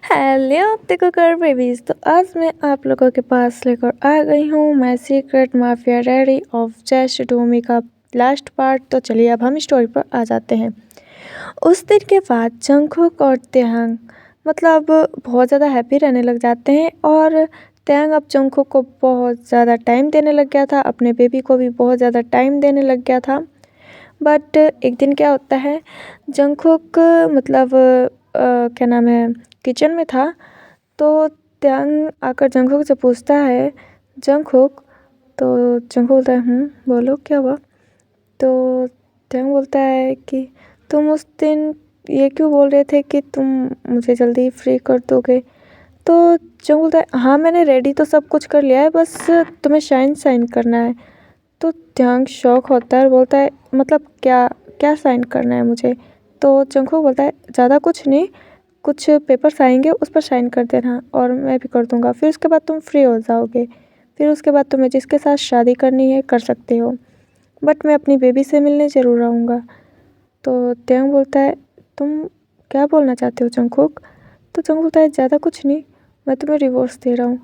Hello देखो कर babies. तो आज मैं आप लोगों के पास लेकर आ गई हूँ my secret mafia diary of जय शिटोमी का लास्ट पार्ट। तो चलिए अब हम स्टोरी पर आ जाते हैं। उस दिन के बाद जंगकुक और त्यांग मतलब बहुत ज़्यादा हैप्पी रहने लग जाते हैं और त्यांग अब जंगकुक को बहुत ज़्यादा टाइम देने लग गया था, अपने बेबी को भी बहुत ज़्यादा टाइम देने लग गया था। बट एक दिन क्या होता है, जंगकुक मतलब क्या नाम है, किचन में था। तो त्यांग आकर जंगकुक से पूछता है, जंगकुक। तो जंगकुक बोलता है बोलो क्या हुआ। तो त्यांग बोलता है कि तुम उस दिन ये क्यों बोल रहे थे कि तुम मुझे जल्दी फ्री कर दोगे। तो जंगकुक बोलता है हाँ मैंने रेडी तो सब कुछ कर लिया है, बस तुम्हें साइन करना है। तो त्यांग शॉक होता है और बोलता है मतलब क्या क्या साइन करना है मुझे। तो जंगकुक बोलता है ज़्यादा कुछ नहीं, कुछ पेपर्स आएंगे उस पर साइन कर देना और मैं भी कर दूंगा, फिर उसके बाद तुम फ्री हो जाओगे। फिर उसके बाद तुम्हें जिसके साथ शादी करनी है कर सकते हो, बट मैं अपनी बेबी से मिलने ज़रूर आऊँगा। तो त्यांग बोलता है तुम क्या बोलना चाहते हो जंगकुक। तो जंगकुक बोलता है ज़्यादा कुछ नहीं, मैं तुम्हें डिवोर्स दे रहा हूँ।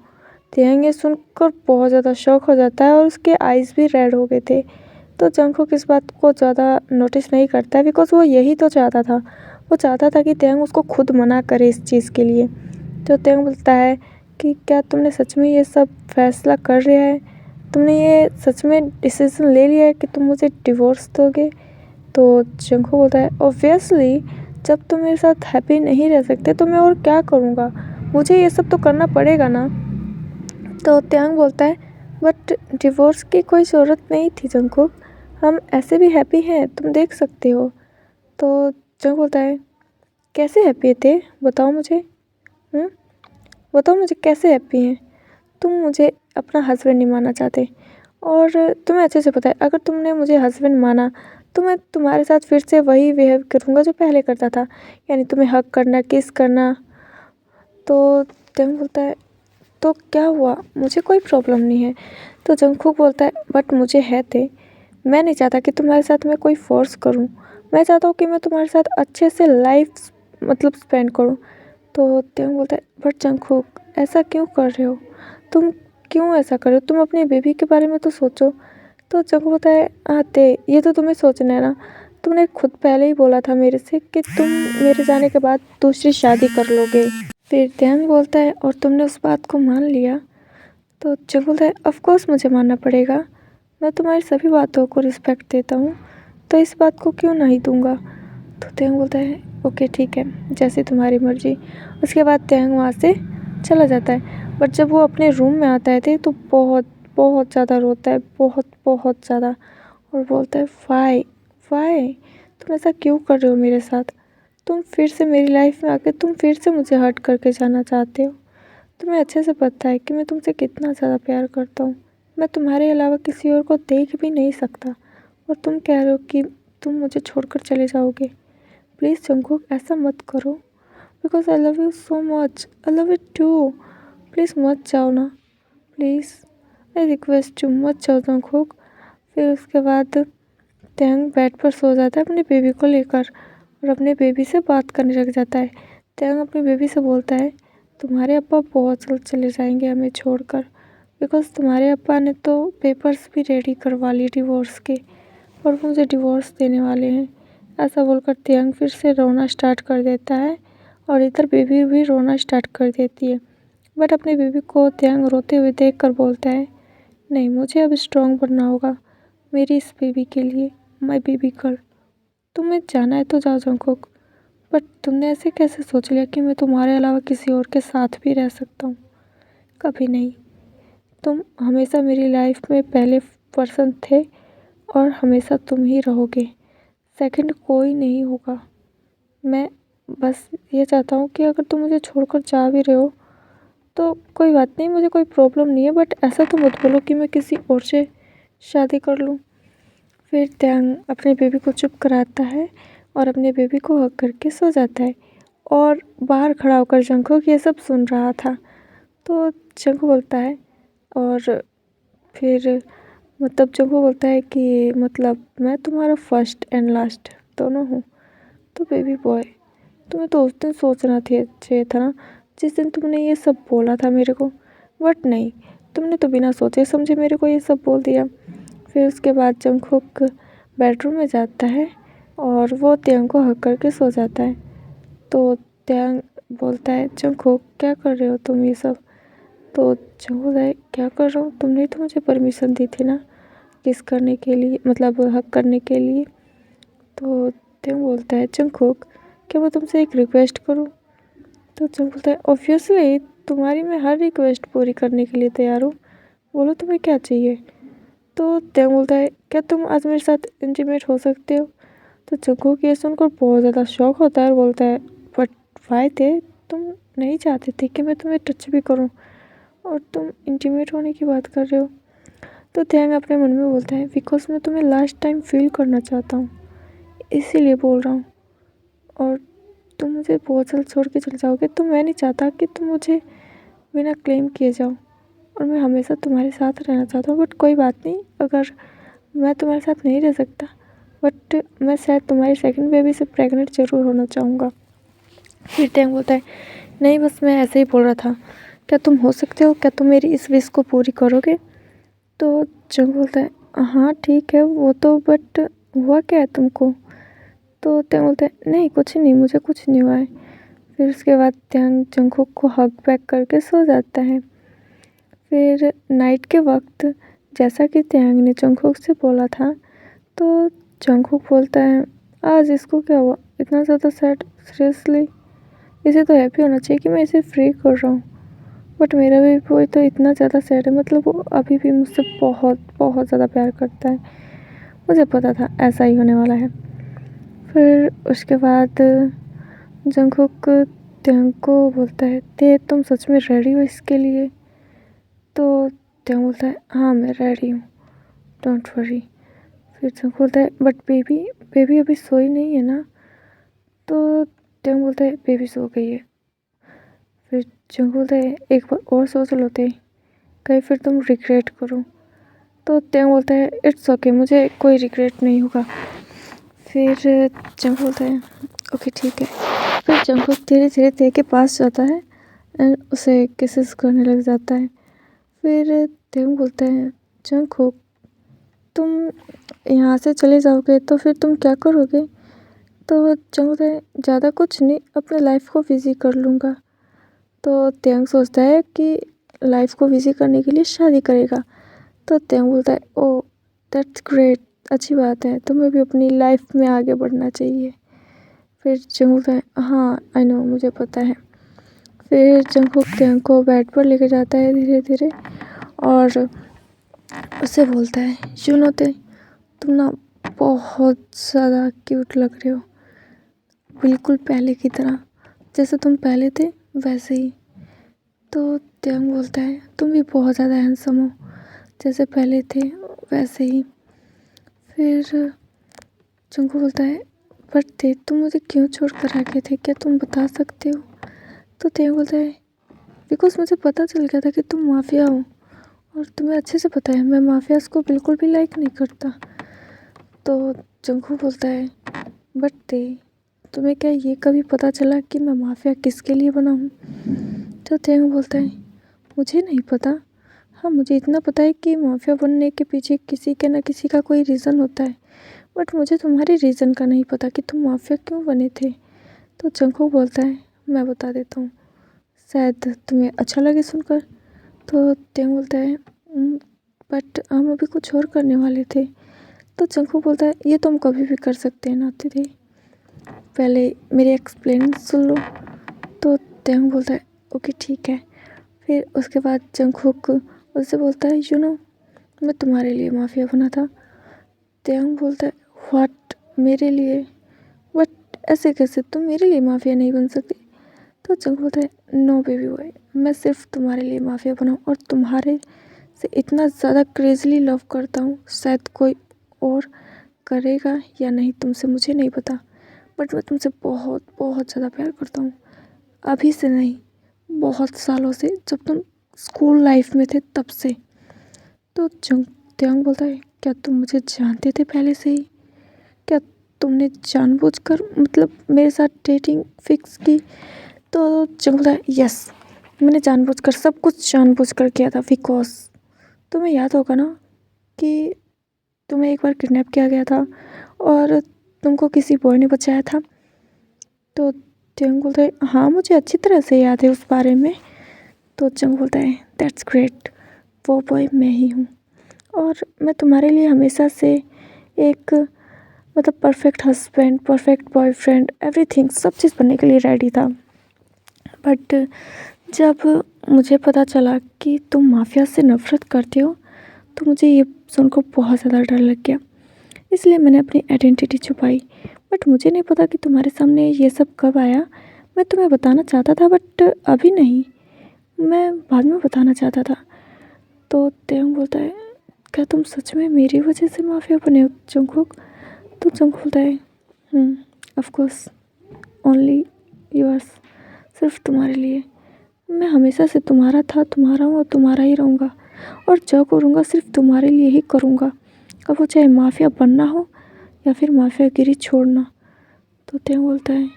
त्यांग ये सुनकर बहुत ज़्यादा शॉक हो जाता है और उसके आइज़ भी रेड हो गए थे। तो जंगकुक इस बात को ज़्यादा नोटिस नहीं करता है, बिकॉज़ वो यही तो चाहता था। वो चाहता था कि त्यांग उसको खुद मना करे इस चीज़ के लिए। तो त्यांग बोलता है कि क्या तुमने सच में ये सब फैसला कर लिया है, तुमने ये सच में डिसीज़न ले लिया है कि तुम मुझे डिवोर्स दोगे। तो जंगकुक बोलता है ऑब्वियसली, जब तुम मेरे साथ हैप्पी नहीं रह सकते तो मैं और क्या करूँगा, मुझे ये सब तो करना पड़ेगा ना। तो त्यांग बोलता है बट डिवोर्स की कोई ज़रूरत नहीं थी जंगकुक, हम ऐसे भी हैप्पी हैं, तुम देख सकते हो। तो जंगकुक बोलता है कैसे हैप्पी थे बताओ मुझे, बताओ मुझे कैसे हैप्पी हैं। तुम मुझे अपना हस्बैंड नहीं मानना चाहते और तुम्हें अच्छे से पता है अगर तुमने मुझे हस्बैंड माना तो मैं तुम्हारे साथ फिर से वही बिहेव करूँगा जो पहले करता था, यानी तुम्हें हक करना, किस करना। तो त्यांग बोलता है तो क्या हुआ, मुझे कोई प्रॉब्लम नहीं है। तो जंगकुक बोलता है बट मुझे है थे, मैं नहीं चाहता कि तुम्हारे साथ मैं कोई फोर्स करूं, मैं चाहता हूँ कि मैं तुम्हारे साथ अच्छे से लाइफ मतलब स्पेंड करूं। तो त्यांग बोलता है बट जंगकुक ऐसा क्यों कर रहे हो, तुम क्यों ऐसा कर रहे हो, तुम अपने बेबी के बारे में तो सोचो। तो जंगकुक बोलता है आते ये तो तुम्हें सोचना है ना, तुमने खुद पहले ही बोला था मेरे से कि तुम मेरे जाने के बाद दूसरी शादी कर लोगे। फिर त्यांग बोलता है और तुमने उस बात को मान लिया। तो जंगकुक बोलता है ऑफ कोर्स मुझे मानना पड़ेगा, मैं तुम्हारी सभी बातों को रिस्पेक्ट देता हूँ, तो इस बात को क्यों नहीं दूंगा। तो त्यांग बोलता है ओके ठीक है, जैसे तुम्हारी मर्जी। उसके बाद त्यांग वहाँ से चला जाता है। बट जब वो अपने रूम में आता है तो बहुत बहुत ज़्यादा रोता है, बहुत बहुत ज़्यादा, और बोलता है वाई वाई, तुम ऐसा क्यों कर रहे हो मेरे साथ, तुम फिर से मेरी लाइफ में आके तुम फिर से मुझे हर्ट करके जाना चाहते हो। तुम्हें अच्छे से पता है कि मैं तुमसे कितना ज़्यादा प्यार करता हूँ, मैं तुम्हारे अलावा किसी और को देख भी नहीं सकता, और तुम कह रहे हो कि तुम मुझे छोड़कर चले जाओगे। प्लीज़ जंगकुक ऐसा मत करो, because I love you so much, I love you too. Please मत जाओ ना, प्लीज़ आई रिक्वेस्ट यू, मत जाओ जंगकुक। फिर उसके बाद त्यांग बेड पर सो जाता है अपने बेबी को लेकर और अपने बेबी से बात करने लग जाता है। त्यांग अपनी बेबी से बोलता है तुम्हारे अब्बा बहुत जल्द चले जाएंगे हमें छोड़कर, बिकॉज़ तुम्हारे अब्बा ने तो पेपर्स भी रेडी करवा लिए डिवोर्स के और वो मुझे डिवोर्स देने वाले हैं। ऐसा बोलकर त्यांग फिर से रोना स्टार्ट कर देता है और इधर बेबी भी रोना स्टार्ट कर देती है। बट अपने बेबी को त्यांग रोते हुए देख कर बोलता है नहीं, मुझे अब स्ट्रॉन्ग बनना होगा मेरी इस बेबी के लिए, माय बेबी गर्ल। तुम्हें जाना है तो जाओ जंगकुक, बट तुमने ऐसे कैसे सोच लिया कि मैं तुम्हारे अलावा किसी और के साथ भी रह सकता हूँ। कभी नहीं, तुम हमेशा मेरी लाइफ में पहले पर्सन थे और हमेशा तुम ही रहोगे, सेकंड कोई नहीं होगा। मैं बस ये चाहता हूँ कि अगर तुम मुझे छोड़कर जा भी रहे हो तो कोई बात नहीं, मुझे कोई प्रॉब्लम नहीं है, बट ऐसा तो मत बोलो कि मैं किसी और से शादी कर लूँ। फिर त्यांग अपने बेबी को चुप कराता है और अपने बेबी को हग करके सो जाता है और बाहर खड़ा होकर जंगकुक ये सब सुन रहा था। तो जंगकुक बोलता है और फिर मतलब जंगकुक बोलता है कि मतलब मैं तुम्हारा फर्स्ट एंड लास्ट दोनों हूँ। तो बेबी बॉय, तुम्हें तो उस दिन सोचना चाहिए था ना, जिस दिन तुमने ये सब बोला था मेरे को, बट नहीं, तुमने तो बिना सोचे समझे मेरे को ये सब बोल दिया। फिर उसके बाद जंगकुक बेडरूम में जाता है और वो त्यांग को हक करके सो जाता है। तो त्यांग बोलता है, जंगकुक क्या कर रहे हो तुम ये सब? तो जंगकुक बोलता है, क्या कर रहा हूँ? तुमने तो मुझे परमिशन दी थी ना किस करने के लिए, मतलब हक करने के लिए। तो त्यांग बोलता है, जंगकुक क्या मैं तुमसे एक रिक्वेस्ट करूँ? तो जंगकुक बोलता है, ऑब्वियसली तुम्हारी मैं हर रिक्वेस्ट पूरी करने के लिए तैयार हूँ, बोलो तुम्हें क्या चाहिए। तो त्यांग बोलता है, क्या तुम आज मेरे साथ इंटीमेट हो सकते हो? तो जंगकुक ये सुनकर बहुत ज़्यादा शॉक होता है और बोलता है, बट वाई थे, तुम नहीं चाहते थे कि मैं तुम्हें टच भी करूं और तुम इंटीमेट होने की बात कर रहे हो। तो त्यांग अपने मन में बोलता है, बिकॉज मैं तुम्हें लास्ट टाइम फील करना चाहता हूँ, इसीलिए बोल रहा हूँ, और तुम मुझे बहुत जल्द छोड़ के चले जाओगे तो मैं नहीं चाहता कि तुम मुझे बिना क्लेम किए जाओ, और मैं हमेशा तुम्हारे साथ रहना चाहता हूँ। बट कोई बात नहीं, अगर मैं तुम्हारे साथ नहीं रह सकता, बट मैं शायद तुम्हारी सेकंड बेबी से प्रेग्नेंट ज़रूर होना चाहूँगा। फिर टैंग बोलता है, नहीं बस मैं ऐसे ही बोल रहा था, क्या तुम हो सकते हो, क्या तुम मेरी इस विश को पूरी करोगे? तो जंग बोलता है, हाँ ठीक है वो तो, बट हुआ क्या है तुमको? तो टैंग बोलता है, नहीं कुछ नहीं, मुझे कुछ नहीं हुआ है। फिर उसके बाद टैंग जंगकुक को हग बैक करके सो जाता है। फिर नाइट के वक्त जैसा कि टैंग ने जंगकुक से बोला था, तो जंगकुक बोलता है, आज इसको क्या हुआ इतना ज़्यादा सैड? सीरियसली इसे तो हैप्पी होना चाहिए कि मैं इसे फ्री कर रहा हूँ, बट मेरा भी बॉय तो इतना ज़्यादा सैड है, मतलब वो अभी भी मुझसे बहुत बहुत ज़्यादा प्यार करता है, मुझे पता था ऐसा ही होने वाला है। फिर उसके बाद जंगकुक त्यांग को बोलता है, ते तुम सच में रेडी हो इसके लिए? तो त्यांग बोलता है, हाँ मैं रेडी हूँ, डोंट वरी। फिर जंगकुक बोलता है, बट बेबी बेबी अभी सोई नहीं है ना? तो त्यांग बोलता है, बेबी सो गई है। फिर जंगकुक बोलता है, एक बार और सोच लो ते, कहीं फिर तुम रिग्रेट करो। तो त्यांग बोलता है, इट्स ओके, मुझे कोई रिग्रेट नहीं होगा। फिर जंगकुक बोलता है, ओके ठीक है। फिर जंगकुक धीरे धीरे ते के पास जाता है एंड उसे किसेस करने लग जाता है। फिर त्यांग बोलता है, जंगकुक तुम यहाँ से चले जाओगे तो फिर तुम क्या करोगे? तो जंगकुक बोलता है, ज़्यादा कुछ नहीं, अपने लाइफ को बिजी कर लूँगा। तो त्यांग सोचता है कि लाइफ को बिजी करने के लिए शादी करेगा। तो त्यांग बोलता है, ओ दैट्स ग्रेट, अच्छी बात है, तुम्हें भी अपनी लाइफ में आगे बढ़ना चाहिए। फिर जंगकुक बोलता है, हाँ आई नो, मुझे पता है। फिर जंगकुक त्यांग को बेड पर लेके जाता है धीरे धीरे और उससे बोलता है, यू नो ते, तुम ना बहुत ज़्यादा क्यूट लग रहे हो, बिल्कुल पहले की तरह, जैसे तुम पहले थे वैसे ही। तो त्यांग बोलता है, तुम भी बहुत ज़्यादा हैंडसम हो, जैसे पहले थे वैसे ही। फिर जंगकुक बोलता है, बट थे तुम मुझे क्यों छोड़ कर आ गए थे, क्या तुम बता सकते हो? तो त्यांग बोलता है, बिकॉज मुझे पता चल गया था कि तुम माफिया हो, और तुम्हें अच्छे से पता है मैं माफियाज को बिल्कुल भी लाइक नहीं करता। तो जंगकुक बोलता है, बट थे तुम्हें क्या ये कभी पता चला कि मैं माफिया किसके लिए बना हूँ? तो त्यांग बोलता है, मुझे नहीं पता, हाँ मुझे इतना पता है कि माफिया बनने के पीछे किसी के ना किसी का कोई रीज़न होता है, बट मुझे तुम्हारे रीज़न का नहीं पता कि तुम माफिया क्यों बने थे। तो जंगकुक बोलता है, मैं बता देता हूँ, शायद तुम्हें अच्छा लगे सुनकर। तो त्यांग बोलता है, बट हम अभी कुछ और करने वाले थे। तो जंगकुक बोलता है, ये तो हम कभी भी कर सकते हैं ना दीदी, पहले मेरे एक्सप्लेन सुन लो। तो त्यांग बोलता है, ओके ठीक है। फिर उसके बाद जंगकुक उससे बोलता है, यू नो मैं तुम्हारे लिए माफिया बना था। त्यांग बोलता है, व्हाट, मेरे लिए? बट ऐसे कैसे, तुम मेरे लिए माफिया नहीं बन सकती। तो जंगकुक बोलता है, नो बेबी बॉय, मैं सिर्फ तुम्हारे लिए माफिया बना हूँ, और तुम्हारे से इतना ज़्यादा क्रेज़ली लव करता हूँ, शायद कोई और करेगा या नहीं तुमसे मुझे नहीं पता, बट मैं तुमसे बहुत बहुत ज़्यादा प्यार करता हूँ, अभी से नहीं, बहुत सालों से, जब तुम स्कूल लाइफ में थे तब से। तो त्यांग बोलता है, क्या तुम मुझे जानते थे पहले से ही? क्या तुमने जानबूझकर मतलब मेरे साथ डेटिंग फिक्स की तो जंग बोलता है यस, मैंने जानबूझकर सब कुछ जानबूझकर किया था बिकॉज तुम्हें याद होगा ना कि तुम्हें एक बार किडनैप किया गया था और तुमको किसी बॉय ने बचाया था। तो जंग बोलता है हाँ मुझे अच्छी तरह से याद है उस बारे में। तो जंग बोलता है दैट्स ग्रेट, वो बॉय मैं ही हूँ और मैं तुम्हारे लिए हमेशा से एक मतलब perfect husband, perfect boyfriend, everything सब चीज़ बनने के लिए रेडी था। बट जब मुझे पता चला कि तुम माफिया से नफ़रत करते हो तो मुझे ये सुनकर बहुत ज़्यादा डर लग गया, इसलिए मैंने अपनी आइडेंटिटी छुपाई। बट मुझे नहीं पता कि तुम्हारे सामने ये सब कब आया। मैं तुम्हें बताना चाहता था बट अभी नहीं, मैं बाद में बताना चाहता था। तो तेयंग बोलता है क्या तुम सच में मेरी वजह से माफिया बने हो जंगकुक? तो जंगकुक बोलता है ऑफ कोर्स, ओनली योर्स, सिर्फ तुम्हारे लिए। मैं हमेशा से तुम्हारा था, तुम्हारा हूँ और तुम्हारा ही रहूँगा और जो करूँगा सिर्फ तुम्हारे लिए ही करूँगा, अब वो चाहे माफिया बनना हो या फिर माफियागिरी छोड़ना। तो तेयंग बोलता है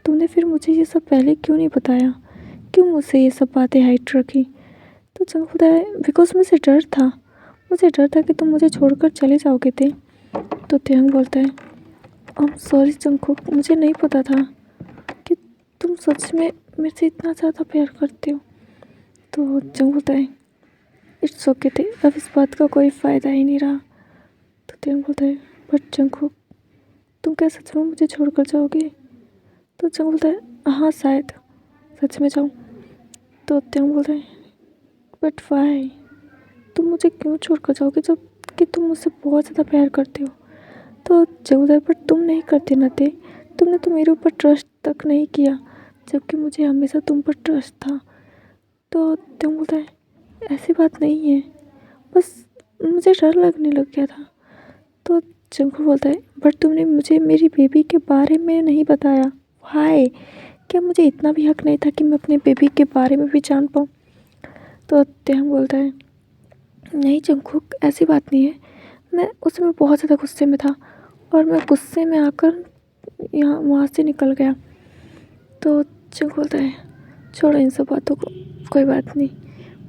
तुमने फिर मुझे ये सब पहले क्यों नहीं बताया, क्यों मुझसे ये सब बातें हाइड रखी? तो जंग बोलता है बिकॉज मुझे डर था कि तुम मुझे छोड़कर चले जाओगे थे। तो तेयंग बोलता है आई एम सॉरी जंगकुक, मुझे नहीं पता था कि तुम सच में मेरे से इतना ज़्यादा प्यार करते हो। तो जंग बोलता है इट्स ओके थे, अब इस बात का कोई फ़ायदा ही नहीं रहा। तो तेयंग बोलता है बट जंगकुक तुम क्या सच में मुझे छोड़कर जाओगे? तो जंग बोलता है हाँ शायद सच में जाऊँ। तो तेयंग बोलता है बट वाई, तुम मुझे क्यों छोड़कर जाओगे जब कि तुम मुझसे बहुत ज़्यादा प्यार करते हो? तो जंग बोलता है बट तुम नहीं करते ना थे, तुमने तो मेरे ऊपर ट्रस्ट तक नहीं किया जबकि मुझे हमेशा तुम पर ट्रस्ट था। तो तेयंग बोलता है ऐसी बात नहीं है, बस मुझे डर लगने लग गया था। तो जंगकुक बोलता है बट तुमने मुझे मेरी बेबी के बारे में नहीं बताया, हाय, क्या मुझे इतना भी हक नहीं था कि मैं अपने बेबी के बारे में भी जान पाऊँ? तो तेयंग बोलता है नहीं जंगकुक ऐसी बात नहीं है, मैं उस समय बहुत ज़्यादा गुस्से में था और मैं गुस्से में आकर यहाँ वहाँ से निकल गया। तो जंगकुक बोलता है छोड़ो इन सब बातों को, कोई बात नहीं,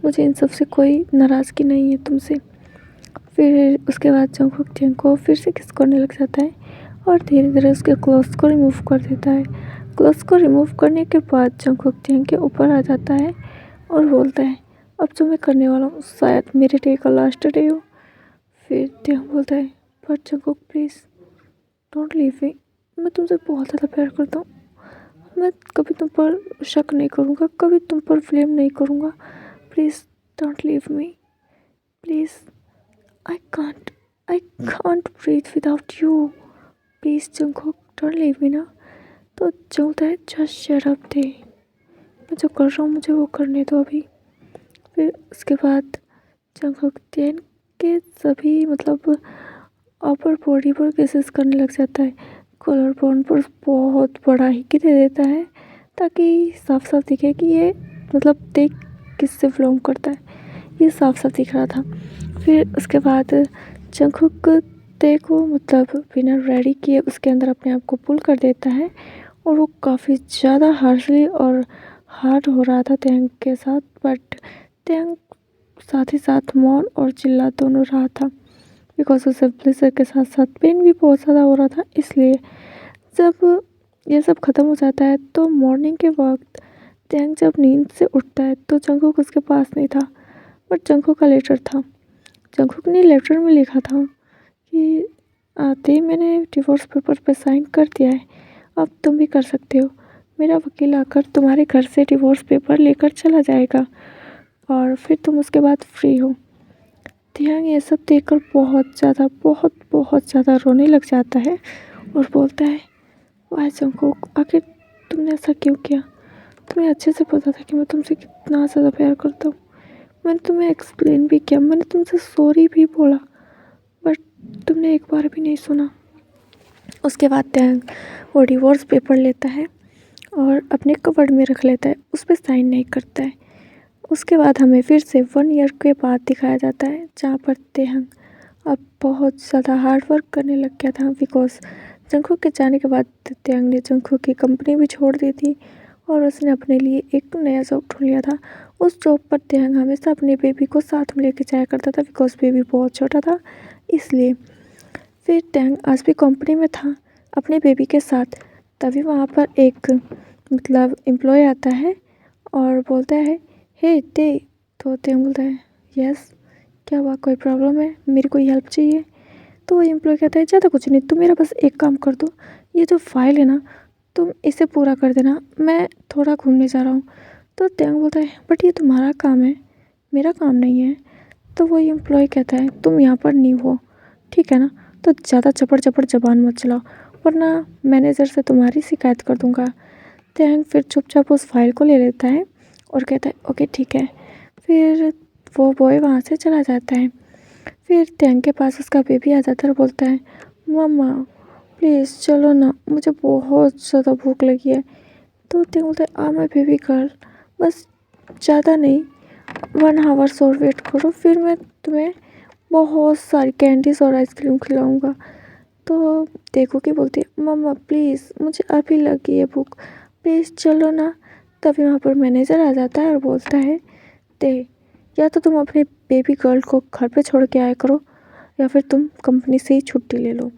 मुझे इन सब से कोई नाराज़गी नहीं है तुमसे। फिर उसके बाद जंगकुक तेयंग को फिर से किस करने लग जाता है और धीरे धीरे उसके क्लोथ्स को रिमूव कर देता है। क्लोथ्स को रिमूव करने के बाद जंगकुक तेयंग के ऊपर आ जाता है और बोलता है अब जो मैं करने वाला हूँ शायद मेरे डे का लास्ट डे हो। फिर तेयंग बोलता है but Jungkook please don't leave मी, मैं तुमसे बहुत ज़्यादा प्यार करता हूँ, मैं कभी तुम पर शक नहीं करूँगा, कभी तुम पर ब्लेम नहीं करूँगा, please don't leave me, please I can't breathe without you, please Jungkook don't leave me ना। तो जो होता है जस्ट शट अप दे, मैं जो कर रहा हूँ मुझे वो करने दो अभी। फिर उसके बाद जंगकुक तेयंग के सभी मतलब अपर बॉडी पर केसेस करने लग जाता है, कॉलर बोन पर बहुत बड़ा हिक दे देता है ताकि साफ साफ दिखे कि ये मतलब देख किससे बिलोंग करता है, ये साफ साफ दिख रहा था। फिर उसके बाद जंगकुक ते को मतलब बिना रेडी किए उसके अंदर अपने आप को पुल कर देता है और वो काफ़ी ज़्यादा हार्शली और हार्ड हो रहा था तेयंग के साथ। बट तेयंग साथ ही साथ मौन और चिल्ला दोनों रहा था बिकॉज उसे ब्लिजर के साथ साथ पेन भी बहुत ज़्यादा हो रहा था। इसलिए जब ये सब ख़त्म हो जाता है तो मॉर्निंग के वक्त तेयंग जब नींद से उठता है तो जंगकुक उसके पास नहीं था, बट जंगकुक का लेटर था। जंगकुक ने लेटर में लिखा था कि आते मैंने डिवोर्स पेपर पे साइन कर दिया है, अब तुम भी कर सकते हो, मेरा वकील आकर तुम्हारे घर से डिवोर्स पेपर लेकर चला जाएगा और फिर तुम उसके बाद फ्री हो। तेयंग ये सब देखकर बहुत ज़्यादा रोने लग जाता है और बोलता है वाह जंगकुक आखिर तुमने ऐसा क्यों किया, तुम्हें अच्छे से पता था कि मैं तुमसे कितना ज़्यादा प्यार करता हूँ, मैंने तुम्हें एक्सप्लेन भी किया, मैंने तुमसे सॉरी भी बोला, बट तुमने एक बार भी नहीं सुना। उसके बाद तेयंग वो डिवोर्स पेपर लेता है और अपने कबर्ड में रख लेता है, उस पर साइन नहीं करता है। उसके बाद हमें फिर से 1 ईयर के बाद दिखाया जाता है जहाँ पर तेयंग अब बहुत ज़्यादा हार्ड वर्क करने लग गया था बिकॉज जंगकुक के जाने के बाद तेयंग ने जंगकुक की कंपनी भी छोड़ दी थी और उसने अपने लिए एक नया जॉब ढूँढ लिया था। उस जॉब पर त्यांग हमेशा अपने बेबी को साथ में लेके जाया करता था बिकॉज़ बेबी बहुत छोटा था इसलिए। फिर टैंग आज भी कंपनी में था अपने बेबी के साथ। तभी वहाँ पर एक मतलब एम्प्लॉय आता है और बोलता है, हे ते। तो टैंग बोलता है, यस क्या हुआ, कोई प्रॉब्लम है, मेरी कोई हेल्प चाहिए? तो वो एम्प्लॉय कहता है, ज़्यादा कुछ नहीं, तुम मेरा बस एक काम कर दो, ये जो फाइल है ना तुम इसे पूरा कर देना, मैं थोड़ा घूमने जा रहा हूँ। तो टैंग बोलता है, बट ये तुम्हारा काम है, मेरा काम नहीं है। तो वो एम्प्लॉय कहता है, तुम यहाँ पर न्यू हो, ठीक है ना, तो ज़्यादा चपड़ चपड़ ज़बान मत चलाओ वरना मैनेजर से तुम्हारी शिकायत कर दूँगा। टैंग फिर चुपचाप उस फाइल को ले लेता है और कहता है, ओके ठीक है। फिर वो बॉय वहाँ से चला जाता है। फिर टैंग के पास उसका बेबी आ जाता है और बोलता है, मम्मा प्लीज़ चलो ना, मुझे बहुत ज़्यादा भूख लगी है। तो टैंग बोलता है, माय बेबी गर्ल, बस ज़्यादा नहीं, 1 आवर्स और वेट करो, फिर मैं तुम्हें बहुत सारी कैंडीज़ और आइसक्रीम खिलाऊँगा। तो देखो कि बोलती है, मम्मा प्लीज़ मुझे अभी लगी है भूख, प्लीज़ चलो ना। तभी वहाँ पर मैनेजर आ जाता है और बोलता है, ते या तो तुम अपने बेबी गर्ल को घर पे छोड़ के आया करो या फिर तुम कंपनी से ही छुट्टी ले लो।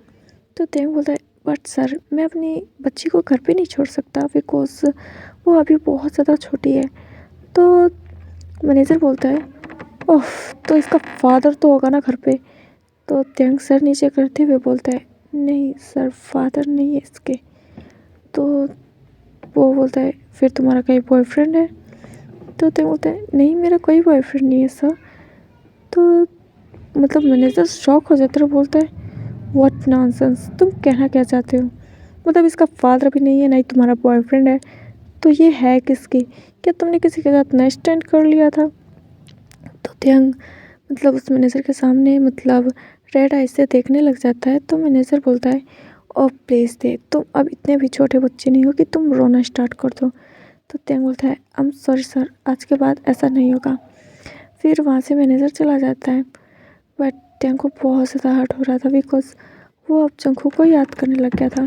तो टैंग बोलता है, बट सर मैं अपनी बच्ची को घर पे नहीं छोड़ सकता बिकॉज़ वो अभी बहुत ज़्यादा छोटी है। तो मैनेजर बोलता है, ओह तो इसका फादर तो होगा ना घर पे। तो टैंग सर नीचे करते हुए बोलता है, नहीं सर फादर नहीं है इसके। तो वो बोलता है, फिर तुम्हारा कोई बॉयफ्रेंड है? तो टैंग बोलता है, नहीं मेरा कोई बॉयफ्रेंड नहीं है सर। तो मतलब मैनेजर शॉक हो जाता है और बोलता है, व्हाट नॉनसेंस, तुम कहना क्या चाहते हो? मतलब इसका फादर भी नहीं है ना ही तुम्हारा बॉयफ्रेंड है, तो ये है किसकी? क्या तुमने किसी के साथ नाइट स्टैंड कर लिया था? तो टैंग मतलब उस मैनेजर के सामने मतलब रेड आई से देखने लग जाता है। तो मैनेजर बोलता है, ओह प्लीज़ दे, तुम अब इतने भी छोटे बच्चे नहीं हो कि तुम रोना स्टार्ट कर दो। तो टैंग बोलता है, आई एम सॉरी सर, आज के बाद ऐसा नहीं होगा। फिर वहाँ से मैनेजर चला जाता है। बट टैंग को बहुत ज़्यादा हर्ट हो रहा था बिकॉज़ वो अब जंगकुक को याद करने लग गया था।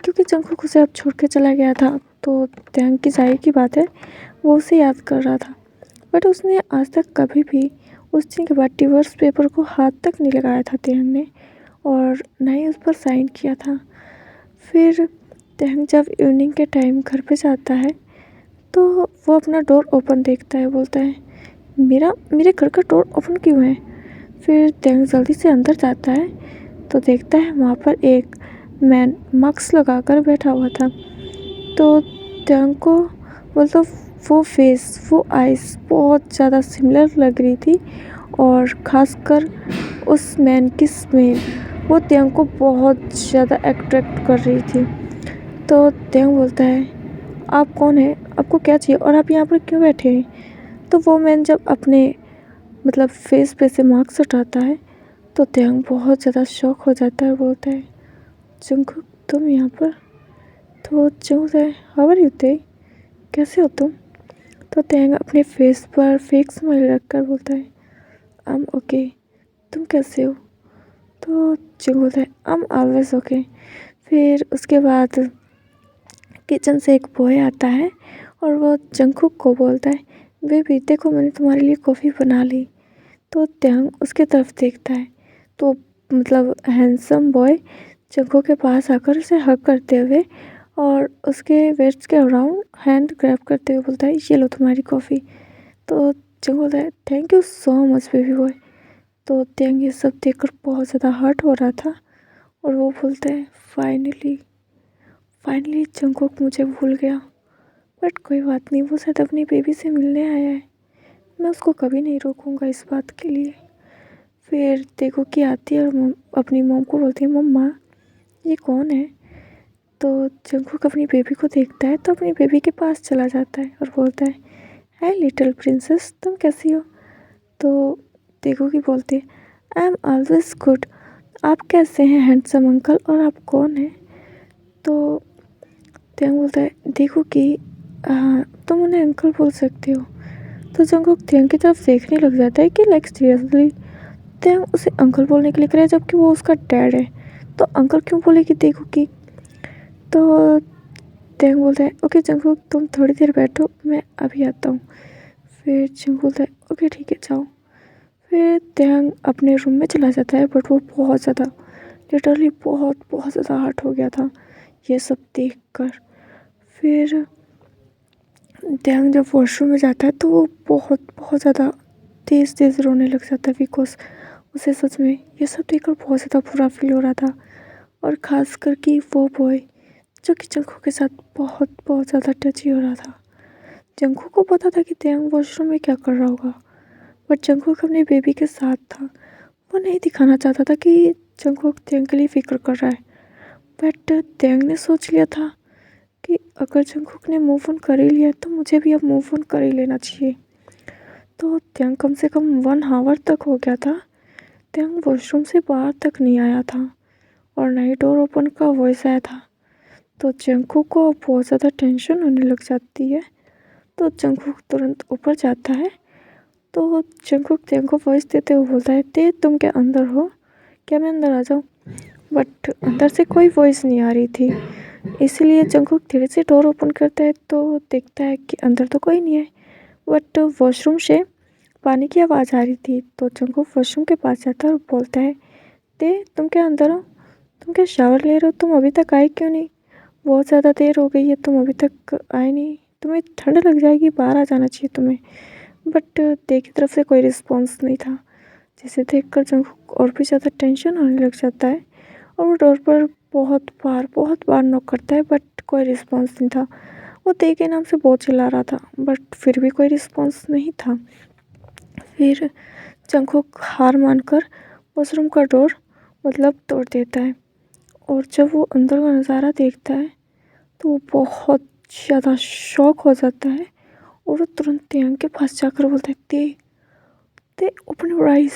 क्योंकि जंगकुक उसे अब छोड़ के चला गया था, तो टैंग की ज़ाहिर की बात है वो उसे याद कर रहा था। बट उसने आज तक कभी भी उस दिन के बाद डिवोर्स पेपर को हाथ तक नहीं लगाया था टैंग ने, और ना ही उस पर साइन किया था। फिर टैंग जब इवनिंग के टाइम घर पे जाता है तो वो अपना डोर ओपन देखता है, बोलता है, मेरे घर का डोर ओपन क्यों है? फिर टैंग जल्दी से अंदर जाता है तो देखता है वहाँ पर एक मैन मास्क लगाकर बैठा हुआ था। तो टैंग को मतलब वो फेस, वो आइज़ बहुत ज़्यादा सिमिलर लग रही थी और ख़ासकर उस मैन की स्मेल वो टैंग को बहुत ज़्यादा अट्रैक्ट कर रही थी। तो टैंग बोलता है, आप कौन हैं? आपको क्या चाहिए और आप यहाँ पर क्यों बैठे हैं? तो वो मैन जब अपने मतलब फेस पे से मास्क हटाता है तो टैंग बहुत ज़्यादा शॉक हो जाता है, बोलता है, जंगकुक तुम यहाँ पर? तो जंगकुक बोलता है, हाउ आर यू ते, कैसे हो तुम? तो टैंग अपने फेस पर फेक स्माइल रखकर बोलता है, आई एम ओके, तुम कैसे हो? तो जंगकुक बोलता है, आई एम ऑलवेज ओके। फिर उसके बाद किचन से एक बॉय आता है और वो जंगकुक को बोलता है, बेबी देखो मैंने तुम्हारे लिए कॉफ़ी बना ली। तो टैंग उसके तरफ देखता है तो मतलब हैंडसम बॉय जंगकुक के पास आकर उसे हग करते हुए और उसके वेस्ट के अराउंड हैंड ग्रैब करते हुए बोलता है, ये लो तुम्हारी कॉफ़ी। तो जंगकुक बोलता है, thank you so much baby boy. तो टैंग ये सब देखकर बहुत ज़्यादा हर्ट हो रहा था और वो बोलता है, फाइनली जंगकुक मुझे भूल गया, बट कोई बात नहीं, वो शायद अपनी बेबी से मिलने आया है, मैं उसको कभी नहीं रोकूंगा इस बात के लिए। फिर देखो कि आती है और अपनी मॉम को बोलती है, मम्मा ये कौन है? तो जंगकुक अपनी बेबी को देखता है तो अपनी बेबी के पास चला जाता है और बोलता है, हाय लिटिल प्रिंसेस, तुम कैसी हो? तो देखो कि बोलती है, आई एम ऑलवेज गुड, आप कैसे हैं हैंडसम अंकल, और आप कौन हैं? तो टैंग बोलता है, देखो कि तुम उन्हें अंकल बोल सकते हो। तो जंगकुक टैंग की तरफ देखने लग जाता है कि लाइक सीरियसली टैंग उसे अंकल बोलने के लिए करे जबकि वो उसका डैड है, तो अंकल क्यों बोलेगी देखो कि। तो त्यांग बोलता है ओके जंगकुक तुम थोड़ी देर बैठो, मैं अभी आता हूँ। फिर जंगकुक बोलता है ओके ठीक है जाओ। फिर त्यांग अपने रूम में चला जाता है, बट वो बहुत ज़्यादा लिटरली बहुत बहुत ज़्यादा हर्ट हो गया था ये सब देख कर। फिर त्यांग जब वॉशरूम में जाता है तो वो बहुत बहुत ज़्यादा तेज़ तेज़ रोने लग जाता है, बिकॉज उसे सच में ये सब देखकर बहुत ज़्यादा बुरा फील हो रहा था। और ख़ास करके वो बॉय जो कि जंगकुक के साथ बहुत बहुत ज़्यादा टची हो रहा था। जंगकुक को पता था कि त्यांग वॉशरूम में क्या कर रहा होगा, बट जंगकुक अपने बेबी के साथ था। वो नहीं दिखाना चाहता था कि जंगकुक त्यांग के लिए फ़िक्र कर रहा है, बट त्यांग ने सोच लिया था कि अगर जंगकुक ने मूव ऑन कर ही लिया तो मुझे भी अब मूव ऑन कर ही लेना चाहिए। तो त्यांग कम से कम 1 आवर तक हो गया था, त्यांग वॉशरूम से बाहर तक नहीं आया था और ना ही डोर ओपन का वॉइस आया था। तो जंगकुक को बहुत ज़्यादा टेंशन होने लग जाती है। तो जंगकुक तुरंत ऊपर जाता है। तो जंगकुक त्यांग को वॉइस देते हुए बोलता है ते तुम क्या अंदर हो, क्या मैं अंदर आ जाऊँ? बट अंदर से कोई वॉइस नहीं आ रही थी, इसलिए जंगकुक धीरे से डोर ओपन करता है तो देखता है कि अंदर तो कोई नहीं है, बट वॉशरूम से पानी की आवाज़ आ रही थी। तो जंगकुक वॉशरूम के पास जाता है और बोलता है ते तुम क्या अंदर हो, तुम क्या शावर ले रहे हो, तुम अभी तक आए क्यों नहीं? बहुत ज़्यादा देर हो गई है, तुम अभी तक आए नहीं, तुम्हें ठंड लग जाएगी, बाहर आ जाना चाहिए तुम्हें। बट ते की तरफ से कोई रिस्पॉन्स नहीं था, जिसे देखकर जंगकुक और भी ज़्यादा टेंशन होने लग जाता है और वो डोर पर बहुत बार नॉक करता है, बट कोई रिस्पॉन्स नहीं था। वो ते के नाम से बहुत चिल्ला रहा था, बट फिर भी कोई रिस्पॉन्स नहीं था। फिर जंगकुक हार मानकर वॉशरूम का डोर तोड़ देता है और जब वो अंदर का नज़ारा देखता है तो वो बहुत ज़्यादा शॉक हो जाता है और वो तुरंत त्यांग के पास जाकर बोलता है ते ते ओपन योर आइज,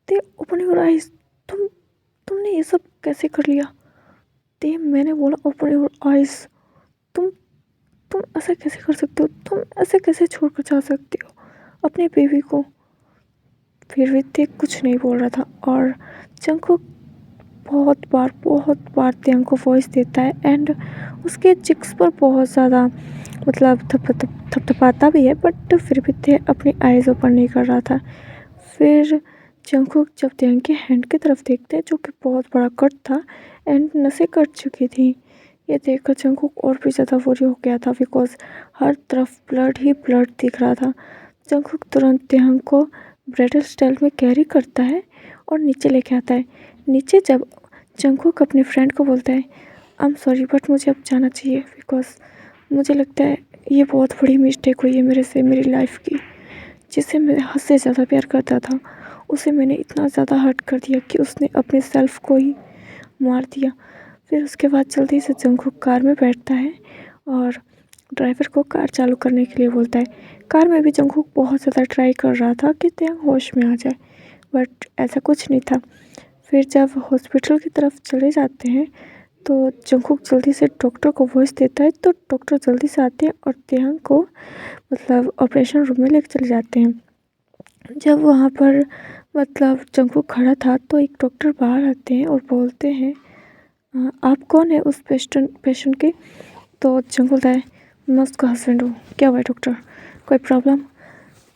ते ओपन योर आइज, तुमने ये सब कैसे कर लिया? ते मैंने बोला ओपन योर आइज, तुम ऐसा कैसे कर सकते हो, तुम ऐसे कैसे छोड़कर जा सकते हो अपने बेबी को? फिर भी ते कुछ नहीं बोल रहा था और जंगकुक बहुत बार त्यांग को वॉइस देता है एंड उसके चिक्स पर बहुत ज़्यादा थपथपाता भी है, बट फिर भी ते अपनी आइज़ ओपन नहीं कर रहा था। फिर जंगकुक जब त्यांग के हैंड की तरफ देखते हैं जो कि बहुत बड़ा कट था एंड नसें कट चुकी थी, ये देखकर जंगकुक और भी ज़्यादा वरी हो गया था, बिकॉज हर तरफ ब्लड ही ब्लड दिख रहा था। जंगकुक तुरंत त्यांग को ब्राइडल स्टाइल में कैरी करता है और नीचे लेके आता है। नीचे जब जंगकुक अपने फ्रेंड को बोलता है आई एम सॉरी बट मुझे अब जाना चाहिए, बिकॉज मुझे लगता है ये बहुत बड़ी मिस्टेक हुई है मेरे से, मेरी लाइफ की। जिसे मैं हद से ज़्यादा प्यार करता था उसे मैंने इतना ज़्यादा हर्ट कर दिया कि उसने अपने सेल्फ को ही मार दिया। फिर उसके बाद जल्दी से जंगकुक कार में बैठता है और ड्राइवर को कार चालू करने के लिए बोलता है। कार में भी जंगकुक बहुत ज़्यादा ट्राई कर रहा था कि त्यांग होश में आ जाए, बट ऐसा कुछ नहीं था। फिर जब हॉस्पिटल की तरफ चले जाते हैं तो जंगकुक जल्दी से डॉक्टर को वॉइस देता है, तो डॉक्टर जल्दी से आते हैं और त्यांग को ऑपरेशन रूम में लेकर चले जाते हैं। जब वहाँ पर जंगकुक खड़ा था तो एक डॉक्टर बाहर आते हैं और बोलते हैं आप कौन है उस पेशेंट के? तो जंगकुक बोलता है मैं उसका हस्बैंड हूँ। क्या हुआ है डॉक्टर, कोई प्रॉब्लम?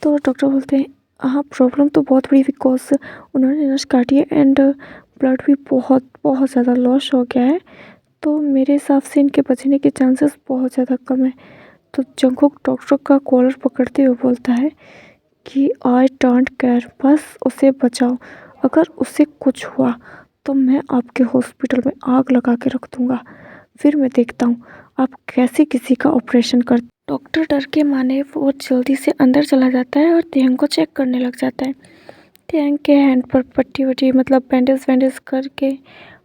तो डॉक्टर बोलते हैं हाँ प्रॉब्लम तो बहुत बड़ी, बिकॉज उन्होंने नस काटी है एंड ब्लड भी बहुत ज़्यादा लॉस हो गया है, तो मेरे हिसाब से इनके बचने के चांसेस बहुत ज़्यादा कम है। तो जंगकुक डॉक्टर का कॉलर पकड़ते हुए बोलता है कि आई डोंट केयर, बस उसे बचाओ, अगर उसे कुछ हुआ तो मैं आपके हॉस्पिटल में आग लगा के रख दूँगा, फिर मैं देखता हूँ आप कैसे किसी का ऑपरेशन कर। डॉक्टर डर के माने वो जल्दी से अंदर चला जाता है और त्यांग को चेक करने लग जाता है। त्यांग के हैंड पर पट्टी वट्टी बैंडेज वैंडेज करके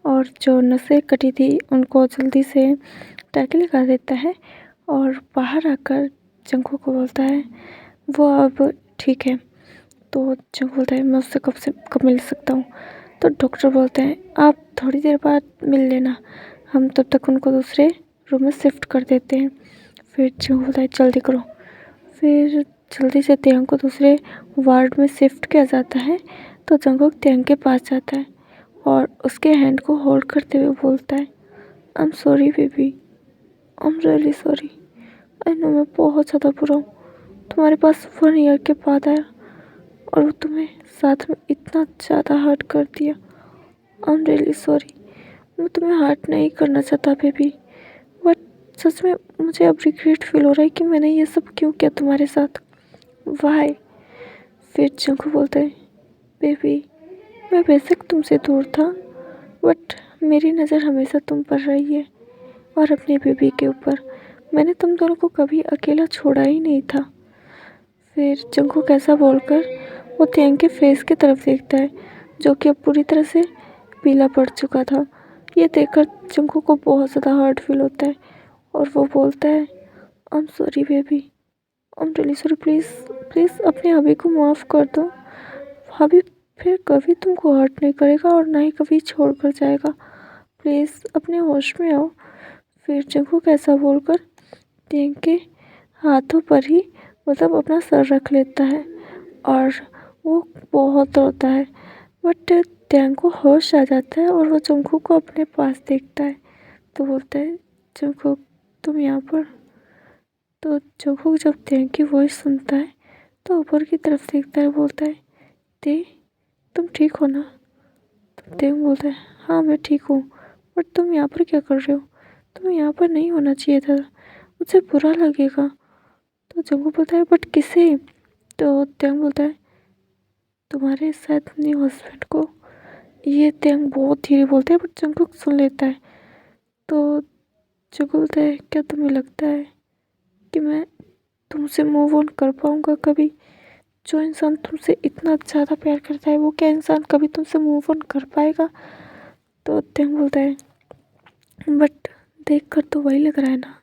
और जो नसें कटी थी उनको जल्दी से टाइकी लगा देता है और बाहर आकर जंगकुक को बोलता है वो अब ठीक है। तो जंगकुक बोलता है मैं उससे कब मिल सकता हूँ? तो डॉक्टर बोलते हैं आप थोड़ी देर बाद मिल लेना, हम तब तक उनको दूसरे रूम में शिफ्ट कर देते हैं। फिर जंगकुक बोलता है जल्दी करो। फिर जल्दी से त्यांग को दूसरे वार्ड में शिफ्ट किया जाता है। तो जंगकुक त्यांग के पास जाता है और उसके हैंड को होल्ड करते हुए बोलता है I am sorry baby, I am really sorry. I know मैं बहुत ज़्यादा बुरा हूँ। तुम्हारे पास 1 ईयर के बाद आया और वो तुम्हें साथ में इतना ज़्यादा हर्ट कर दिया। I am really sorry. मैं तुम्हें हर्ट नहीं करना चाहता बेबी, बट सच में मुझे अब रिग्रेट फील हो रहा है कि मैंने ये सब क्यों किया तुम्हारे साथ। वाई? फिर जंकू बोलता है, बेबी मैं बेशक तुमसे दूर था, बट मेरी नज़र हमेशा तुम पर रही है और अपने बेबी के ऊपर। मैंने तुम दोनों को कभी अकेला छोड़ा ही नहीं था। फिर जंकू कैसा बोलकर वो त्यांग के फेस की तरफ देखता है, जो कि अब पूरी तरह से पीला पड़ चुका था। ये देखकर जंकू को बहुत ज़्यादा हर्ट फील होता है और वो बोलता है, I am sorry baby, I am really sorry. Please please अपने हबी को माफ़ कर दो। हबी फिर कभी तुमको हर्ट नहीं करेगा और ना ही कभी छोड़ कर जाएगा। प्लीज़ अपने होश में आओ। फिर जंकू कैसा बोलकर त्यांग के हाथों पर ही मतलब अपना सर रख लेता है और वो बहुत रोता है। बट त्यांग को होश आ जाता है और वो जंकू को अपने पास देखता है तो बोलता है, जंकू तुम यहाँ पर। तो जंकू जब त्यांग की वॉइस सुनता है तो ऊपर की तरफ देखता है, बोलता है, ते तुम ठीक हो ना? तो त्यांग बोलता है, हाँ मैं ठीक हूँ, बट तुम यहाँ पर क्या कर रहे हो? तुम्हें यहाँ पर नहीं होना चाहिए था, मुझे बुरा लगेगा। तो जंकू बोलता है, बट किसे? तो त्यांग बोलता है, तुम्हारे शायद न्यू हस्बैंड को। ये त्यांग बहुत धीरे बोलता है बट जंकुक सुन लेता है। तो जंकुक बोलता है, क्या तुम्हें लगता है कि मैं तुमसे मूव ऑन कर पाऊँगा कभी? जो इंसान तुमसे इतना ज़्यादा प्यार करता है वो क्या इंसान कभी तुमसे मूव ऑन कर पाएगा? तो त्यांग बोलता है, बट देख कर तो वही लग रहा है ना,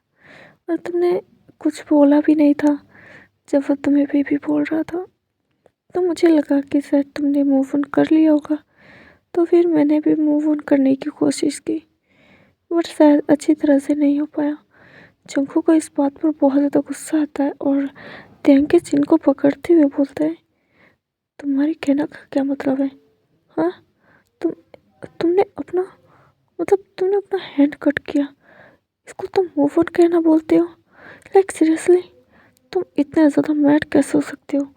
और तुमने कुछ बोला भी नहीं था जब वो तुम्हें बेबी बोल रहा था। तो मुझे लगा कि शायद तुमने मूव ऑन कर लिया होगा, तो फिर मैंने भी मूव ऑन करने की कोशिश की, बट शायद अच्छी तरह से नहीं हो पाया। जंकू को इस बात पर बहुत ज़्यादा गुस्सा आता है और त्यांग के चिन को पकड़ते हुए बोलता है, तुम्हारे कहने का क्या मतलब है? हाँ, तुमने अपना तुमने अपना हैंड कट किया, इसको तुम मूव ऑन कहना बोलते हो? लाइक सीरियसली, तुम इतने ज़्यादा मैड कैसे हो सकते हो?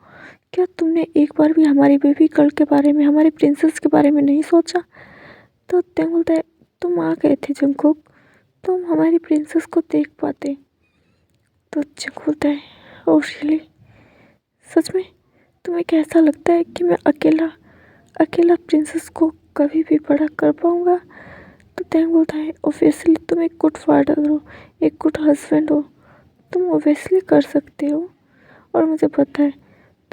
क्या तुमने एक बार भी हमारी बेबी गर्ल के बारे में, हमारी प्रिंसेस के बारे में नहीं सोचा? तो त्यांग बोलता है, तुम आ गए थे जंकुक, तुम हमारी प्रिंसेस को देख पाते। तो जंकुक बोलता है, ओह रियली? सच में? तुम्हें कैसा लगता है कि मैं अकेला अकेला प्रिंसेस को कभी भी बड़ा कर पाऊँगा? तो त्यांग बोलता है, ऑब्वियसली तुम एक गुड फादर हो, एक गुड हस्बैंड हो, तुम ऑब्वियसली कर सकते हो और मुझे पता है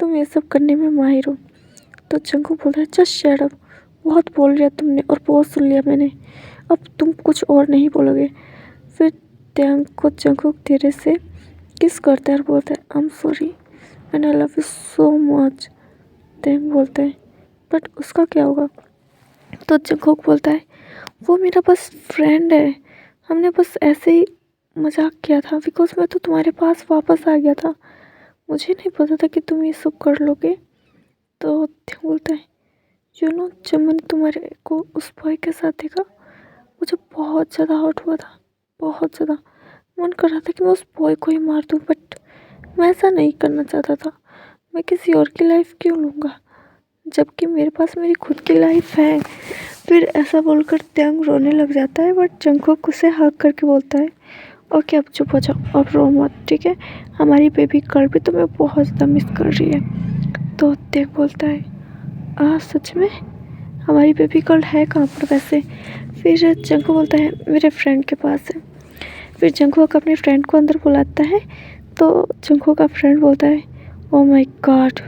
तुम ये सब करने में माहिर हो। तो जंकुक बोलता है, जस्ट शट अप, बहुत बोल लिया तुमने और बहुत सुन लिया मैंने, अब तुम कुछ और नहीं बोलोगे। फिर त्यांग को जंकुक धीरे से किस करता है और बोलता है, I am sorry and I love you so much. त्यांग बोलता है, बट उसका क्या होगा? तो जंकुक बोलता है, वो मेरा बस फ्रेंड है, हमने बस ऐसे ही मजाक किया था, बिकॉज मैं तो तुम्हारे पास वापस आ गया था, मुझे नहीं पता था कि तुम ये सब कर लोगे। तो त्यांग बोलता है, यू नो जब मैंने तुम्हारे को उस बॉय के साथ देखा मुझे बहुत ज़्यादा हर्ट हुआ था, बहुत ज़्यादा मन कर रहा था कि मैं उस बॉय को ही मार दूँ, बट मैं ऐसा नहीं करना चाहता था। मैं किसी और की लाइफ क्यों लूँगा जबकि मेरे पास मेरी खुद की लाइफ है। फिर ऐसा बोलकर त्यांग रोने लग जाता है, बट जंकुक उसे हग करके बोलता है, ओके अब चुप हो जाओ, अब रो मत, ठीक है? हमारी बेबी गर्ल भी तुम्हें बहुत ज़्यादा मिस कर रही है। तो त्यांग बोलता है, सच में? हमारी बेबी गर्ल है कहाँ पर वैसे? फिर जंकुक बोलता है, मेरे फ्रेंड के पास है। फिर जंकुक अपने फ्रेंड को अंदर बुलाता है तो जंकुक का फ्रेंड बोलता है, ओह माय गॉड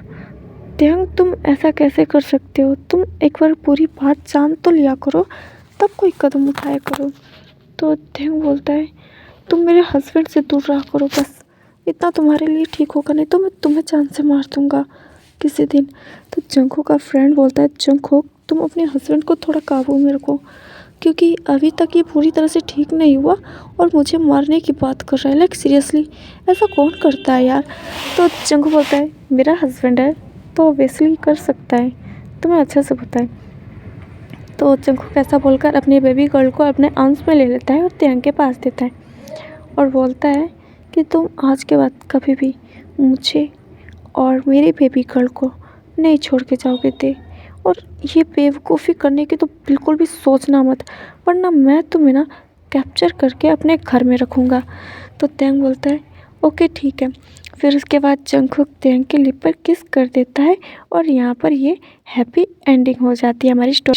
त्यांग, तुम ऐसा कैसे कर सकते हो? तुम एक बार पूरी बात जान तो लिया करो, तब कोई कदम उठाया करो। तो त्यांग बोलता है, तुम मेरे हस्बैंड से दूर रहा करो बस, इतना तुम्हारे लिए ठीक होगा, नहीं तो मैं तुम्हें जान से मार दूँगा किसी दिन। तो जंकुक का फ्रेंड बोलता है, जंकुक तुम अपने हस्बैंड को थोड़ा काबू में रखो, क्योंकि अभी तक ये पूरी तरह से ठीक नहीं हुआ और मुझे मारने की बात कर रहा है। लाइक सीरियसली, ऐसा कौन करता है यार? तो जंकुक बोलता है, मेरा हस्बैंड है तो ऑब्वियसली कर सकता है, तुम्हें अच्छे से पता है। तो जंकुक ऐसा बोलकर अपनी बेबी गर्ल को अपने आर्म्स में ले लेता है और त्यांग के पास देता है और बोलता है कि तुम आज के बाद कभी भी मुझे और मेरे बेबी गर्ल को नहीं छोड़ के जाओगे थे, और ये बेवकूफ़ी करने की तो बिल्कुल भी सोचना मत, वरना मैं तुम्हें ना कैप्चर करके अपने घर में रखूँगा। तो तेंग बोलता है ओके ठीक है। फिर उसके बाद जंगकुक तेंग के लिप पर किस कर देता है और यहाँ पर ये हैप्पी एंडिंग हो जाती है हमारी स्टोरी।